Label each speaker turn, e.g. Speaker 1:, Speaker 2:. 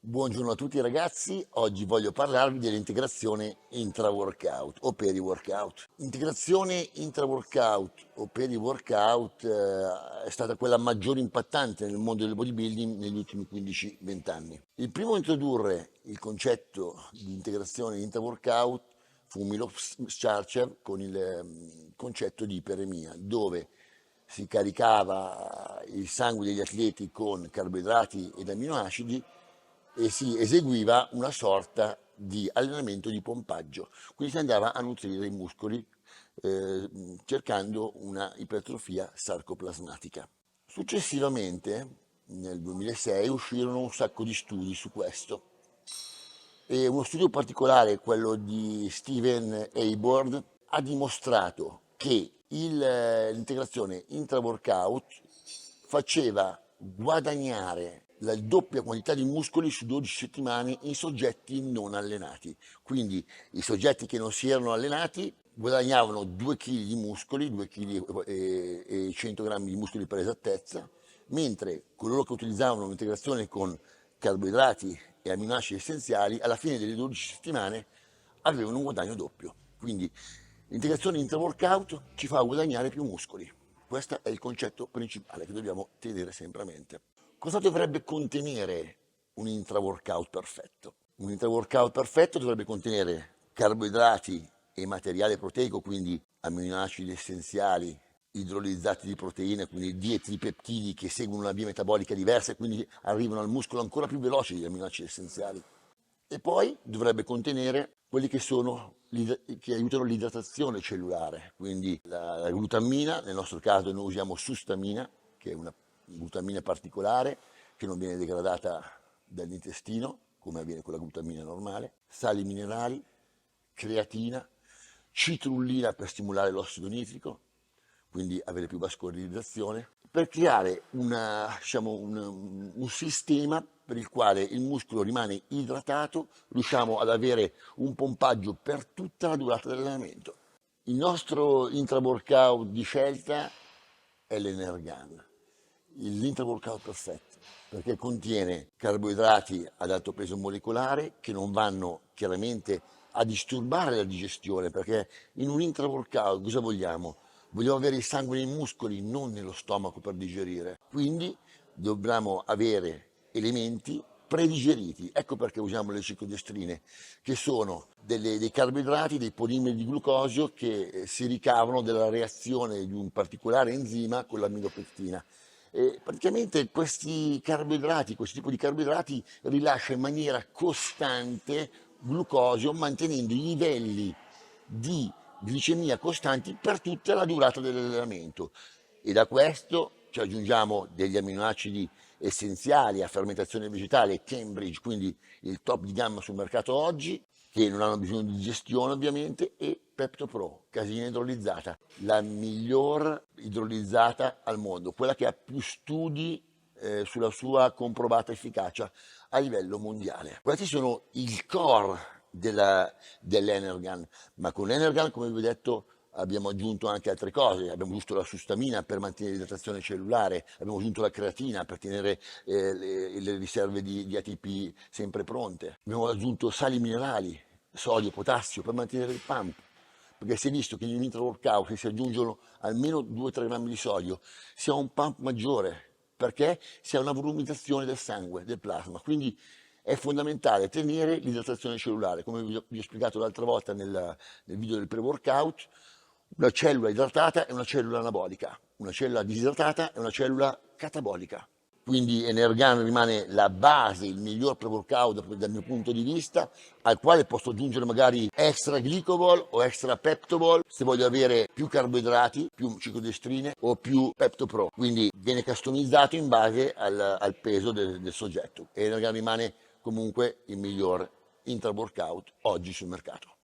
Speaker 1: Buongiorno a tutti ragazzi, oggi voglio parlarvi dell'integrazione intra-workout o peri-workout. Integrazione intra-workout o peri-workout è stata quella maggiore impattante nel mondo del bodybuilding negli ultimi 15-20 anni. Il primo a introdurre il concetto di integrazione intra-workout fu Milo Scharchev con il concetto di iperemia, dove si caricava il sangue degli atleti con carboidrati ed aminoacidi e si eseguiva una sorta di allenamento di pompaggio, quindi si andava a nutrire i muscoli cercando una ipertrofia sarcoplasmatica. Successivamente, nel 2006, uscirono un sacco di studi su questo e uno studio particolare, quello di Steven Hayward, ha dimostrato che l'integrazione intra-workout faceva guadagnare la doppia quantità di muscoli su 12 settimane in soggetti non allenati. Quindi i soggetti che non si erano allenati guadagnavano 2 kg di muscoli, 2 kg e 100 grammi di muscoli per esattezza, mentre coloro che utilizzavano un'integrazione con carboidrati e aminoacidi essenziali alla fine delle 12 settimane avevano un guadagno doppio. Quindi l'integrazione intra-workout ci fa guadagnare più muscoli. Questo è il concetto principale che dobbiamo tenere sempre a mente. Cosa dovrebbe contenere un intra-workout perfetto? Un intra-workout perfetto dovrebbe contenere carboidrati e materiale proteico, quindi aminoacidi essenziali, idrolizzati di proteine, quindi dieti di peptidi che seguono una via metabolica diversa e quindi arrivano al muscolo ancora più veloci degli aminoacidi essenziali. E poi dovrebbe contenere quelli che aiutano l'idratazione cellulare, quindi la glutammina, nel nostro caso noi usiamo sustamina, che è una glutamina particolare che non viene degradata dall'intestino, come avviene con la glutamina normale, sali minerali, creatina, citrullina per stimolare l'ossido nitrico, quindi avere più vascolarizzazione, per creare un sistema per il quale il muscolo rimane idratato, riusciamo ad avere un pompaggio per tutta la durata dell'allenamento. Il nostro intra-workout di scelta è l'Energan, l'intra-workout perfetto, perché contiene carboidrati ad alto peso molecolare che non vanno chiaramente a disturbare la digestione, perché in un intra-workout cosa vogliamo? Vogliamo avere il sangue nei muscoli, non nello stomaco per digerire. Quindi dobbiamo avere elementi predigeriti. Ecco perché usiamo le ciclodestrine, che sono dei carboidrati, dei polimeri di glucosio che si ricavano dalla reazione di un particolare enzima con l'amilopectina. E praticamente questi carboidrati, questo tipo di carboidrati rilascia in maniera costante glucosio, mantenendo i livelli di glicemia costanti per tutta la durata dell'allenamento. E da questo ci aggiungiamo degli aminoacidi essenziali a fermentazione vegetale, Cambridge, quindi il top di gamma sul mercato oggi, che non hanno bisogno di digestione ovviamente, e PeptoPro, caseina idrolizzata, la miglior idrolizzata al mondo, quella che ha più studi sulla sua comprovata efficacia a livello mondiale. Questi sono il core dell'Energan, ma con l'Energan, come vi ho detto, abbiamo aggiunto anche altre cose, abbiamo aggiunto la sustamina per mantenere l'idratazione cellulare, abbiamo aggiunto la creatina per tenere le riserve di ATP sempre pronte, abbiamo aggiunto sali minerali, sodio, potassio per mantenere il pump, perché si è visto che in un intra-workout se si aggiungono almeno 2-3 grammi di sodio si ha un pump maggiore, perché si ha una volumizzazione del sangue, del plasma, quindi è fondamentale tenere l'idratazione cellulare, come vi ho spiegato l'altra volta nel video del pre-workout. Una cellula idratata è una cellula anabolica, una cellula disidratata è una cellula catabolica. Quindi Energan rimane la base, il miglior pre-workout dal mio punto di vista, al quale posso aggiungere magari extra glycobol o extra peptobol se voglio avere più carboidrati, più ciclodestrine o più PeptoPro. Quindi viene customizzato in base al peso del soggetto. Energan rimane comunque il miglior intra-workout oggi sul mercato.